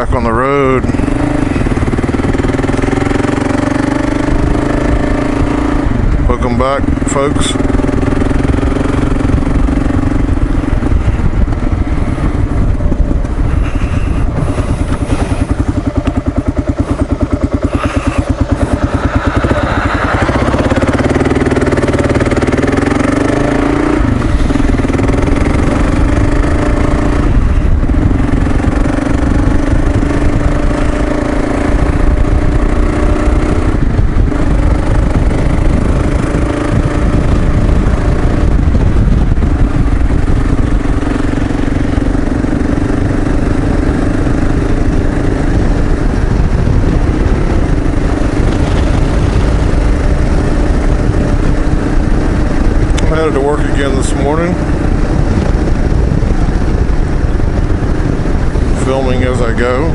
back on the road. Welcome back, folks. Headed to work again this morning, filming as I go.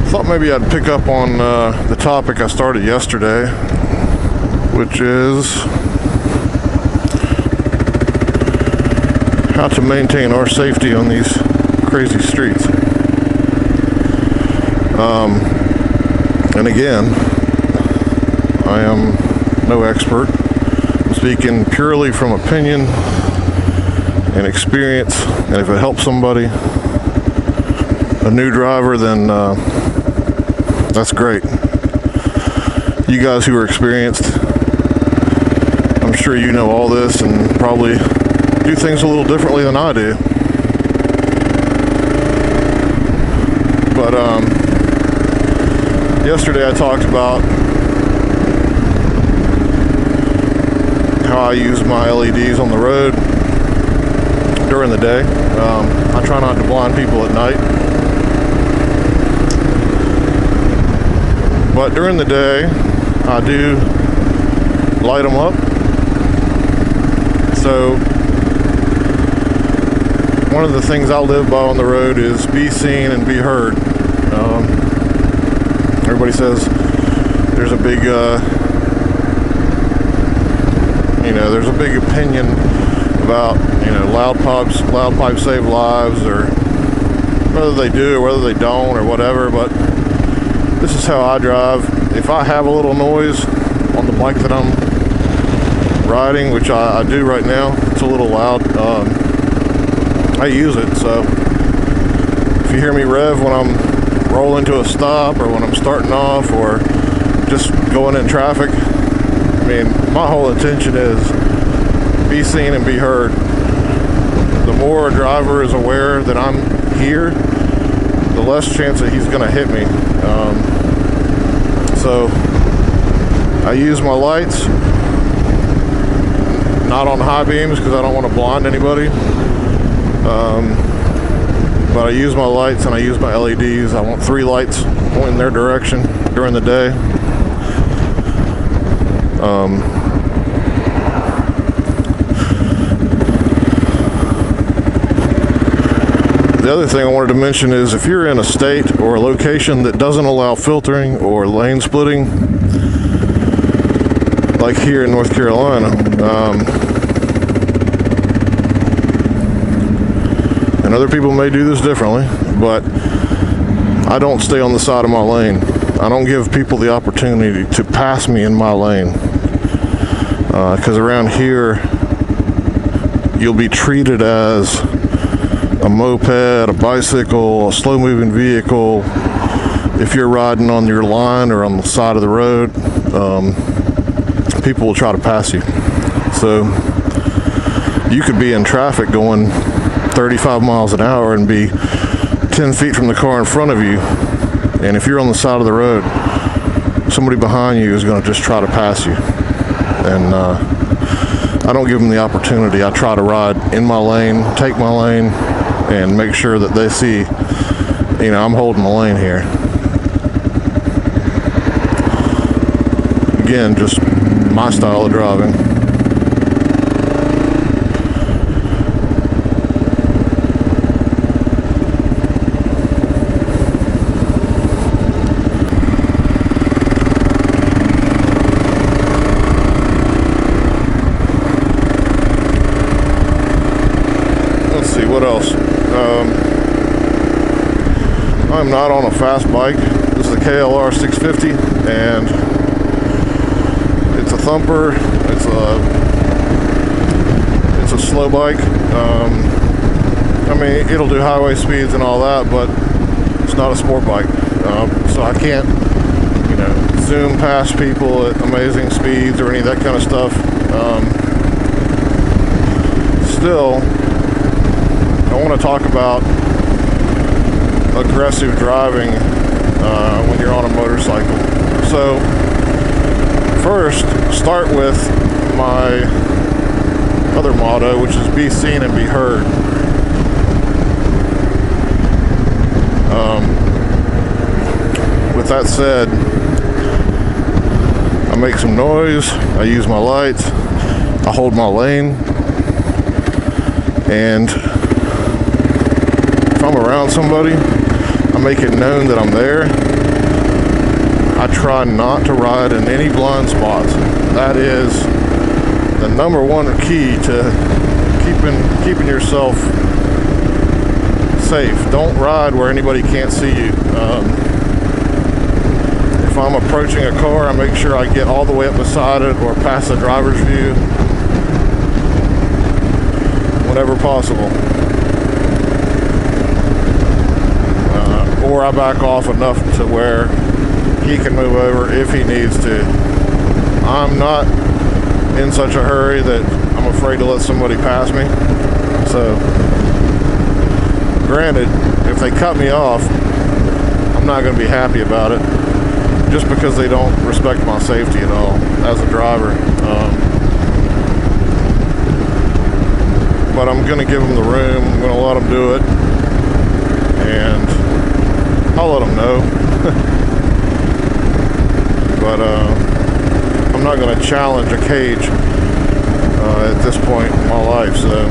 Thought maybe I'd pick up on the topic I started yesterday, which is how to maintain our safety on these crazy streets. And again, I am no expert. I'm speaking purely from opinion and experience, and if it helps somebody, a new driver, then that's great. You guys who are experienced, I'm sure you know all this and probably do things a little differently than I do. But yesterday I talked about how I use my LEDs on the road during the day. I try not to blind people at night, but during the day I do light them up. So one of the things I live by on the road is be seen and be heard. Everybody says there's a big there's a big opinion about, loud pipes save lives, or whether they do or whether they don't or whatever, but this is how I drive. If I have a little noise on the bike that I'm riding, which I do right now, it's a little loud, I use it. So if you hear me rev when I'm rolling to a stop, or when I'm starting off, or just going in traffic, my whole intention is be seen and be heard. The more a driver is aware that I'm here, the less chance that he's going to hit me. So I use my lights, not on high beams because I don't want to blind anybody. But I use my lights and I use my LEDs. I want 3 lights pointing their direction during the day. The other thing I wanted to mention is if you're in a state or a location that doesn't allow filtering or lane splitting, like here in North Carolina, and other people may do this differently, but I don't stay on the side of my lane. I don't give people the opportunity to pass me in my lane, because around here you'll be treated as a moped, a bicycle, a slow-moving vehicle. If you're riding on your line or on the side of the road, people will try to pass you. So you could be in traffic going 35 miles an hour and be 10 feet from the car in front of you, and if you're on the side of the road, somebody behind you is going to just try to pass you. And I don't give them the opportunity. I try to ride in my lane, take my lane, and make sure that they see, I'm holding the lane here. Again, just my style of driving. Let's see, what else? I'm not on a fast bike. This is a KLR 650, and it's a thumper. It's a slow bike. I mean, it'll do highway speeds and all that, but it's not a sport bike. So I can't, zoom past people at amazing speeds or any of that kind of stuff. Still, I want to talk about aggressive driving when you're on a motorcycle. So first, start with my other motto, which is be seen and be heard. With that said, I make some noise, I use my lights, I hold my lane, and if I'm around somebody, I make it known that I'm there. I try not to ride in any blind spots. That is the number one key to keeping yourself safe. Don't ride where anybody can't see you. If I'm approaching a car, I make sure I get all the way up beside it or past the driver's view whenever possible. Or I back off enough to where he can move over if he needs to. I'm not in such a hurry that I'm afraid to let somebody pass me. So, granted, if they cut me off, I'm not going to be happy about it, just because they don't respect my safety at all as a driver. But I'm going to give them the room. I'm going to let them do it, and I'll let them know. But I'm not going to challenge a cage at this point in my life. So,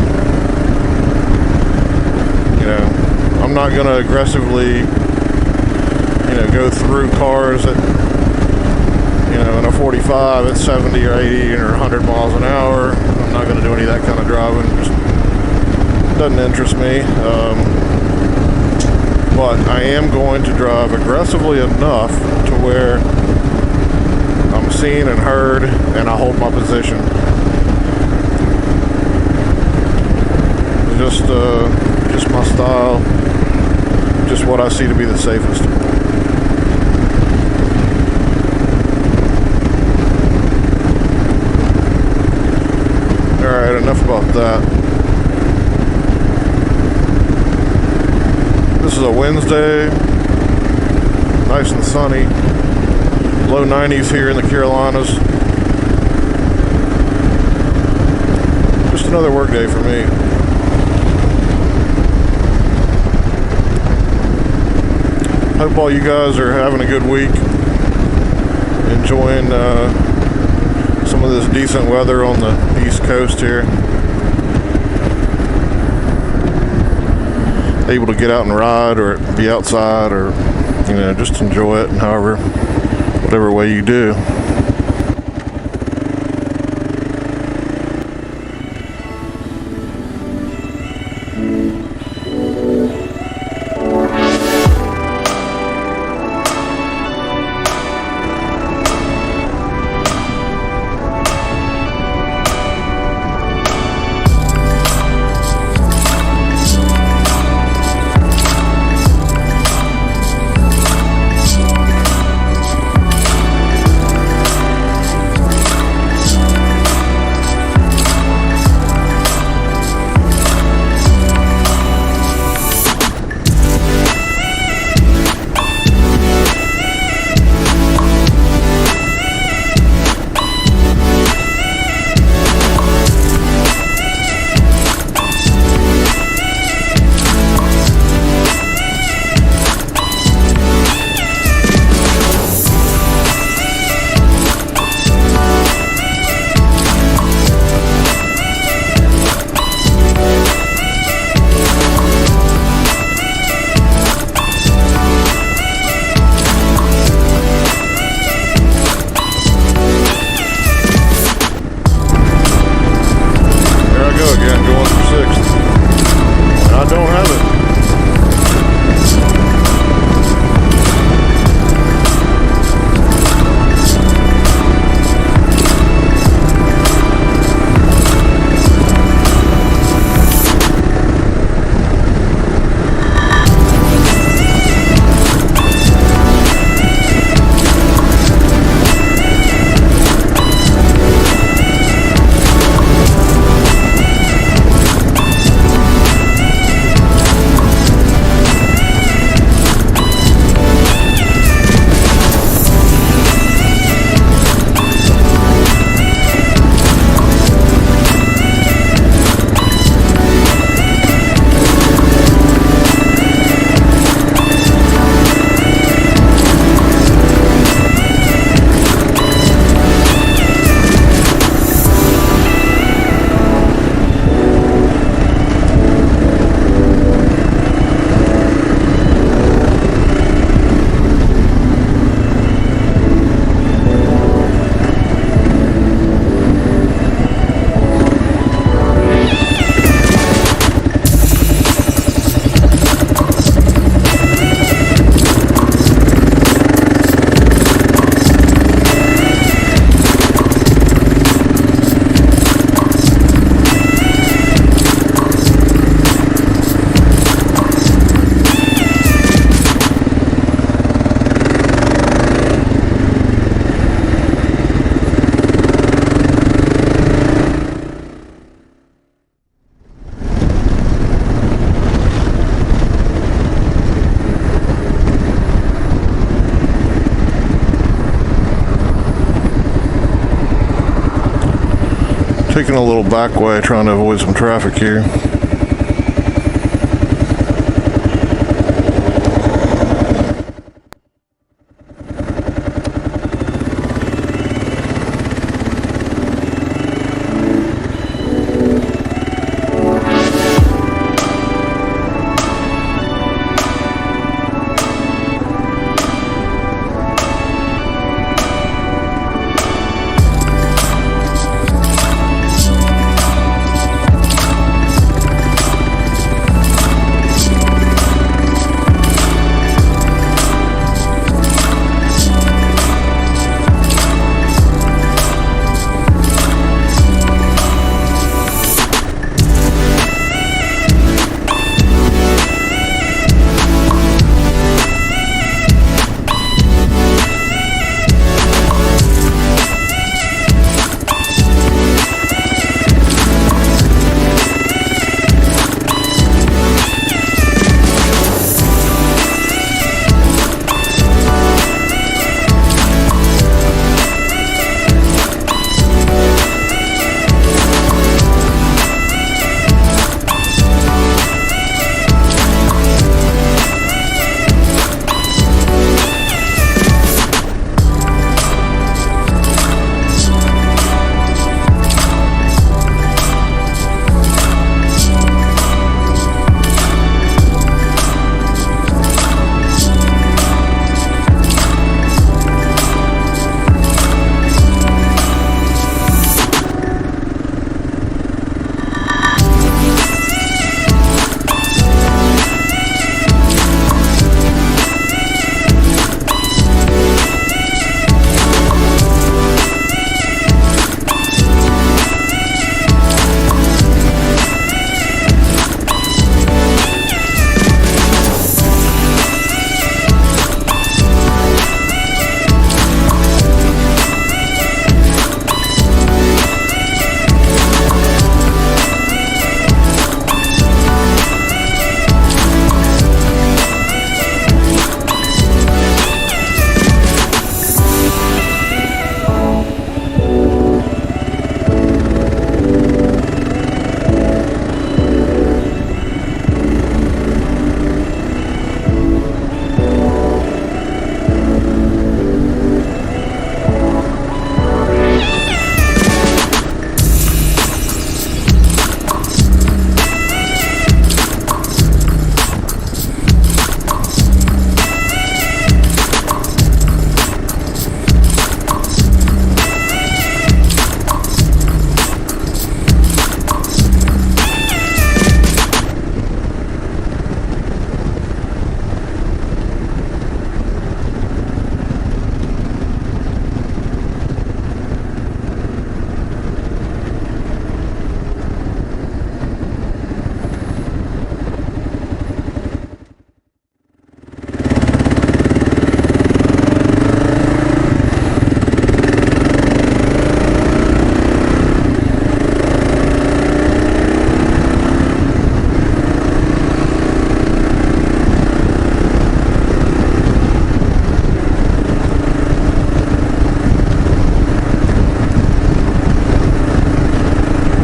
I'm not going to aggressively, go through cars at, in a 45 at 70 or 80 or 100 miles an hour. I'm not going to do any of that kind of driving. Just doesn't interest me. But I am going to drive aggressively enough to where I'm seen and heard, and I hold my position. Just my style, just what I see to be the safest. Alright, enough about that. This is a Wednesday, nice and sunny, low 90s here in the Carolinas. Just another work day for me. Hope all you guys are having a good week, enjoying some of this decent weather on the East Coast here. Able to get out and ride or be outside, or just enjoy it, and whatever way you do. Taking a little back way, trying to avoid some traffic here.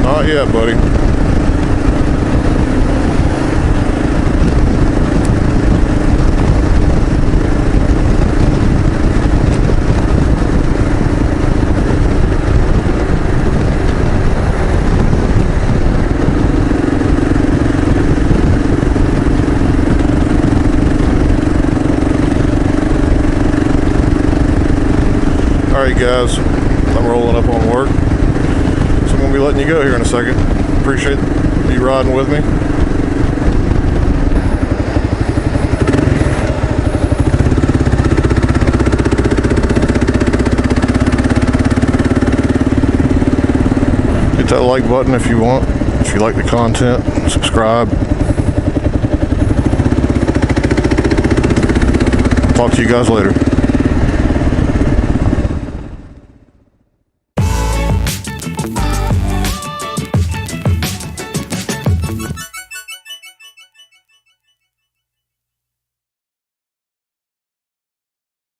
Not yet, buddy. Alright guys, I'm rolling up on work, so I'm going to be letting you go here in a second. Appreciate you riding with me. Hit that like button if you want, if you like the content, subscribe. Talk to you guys later.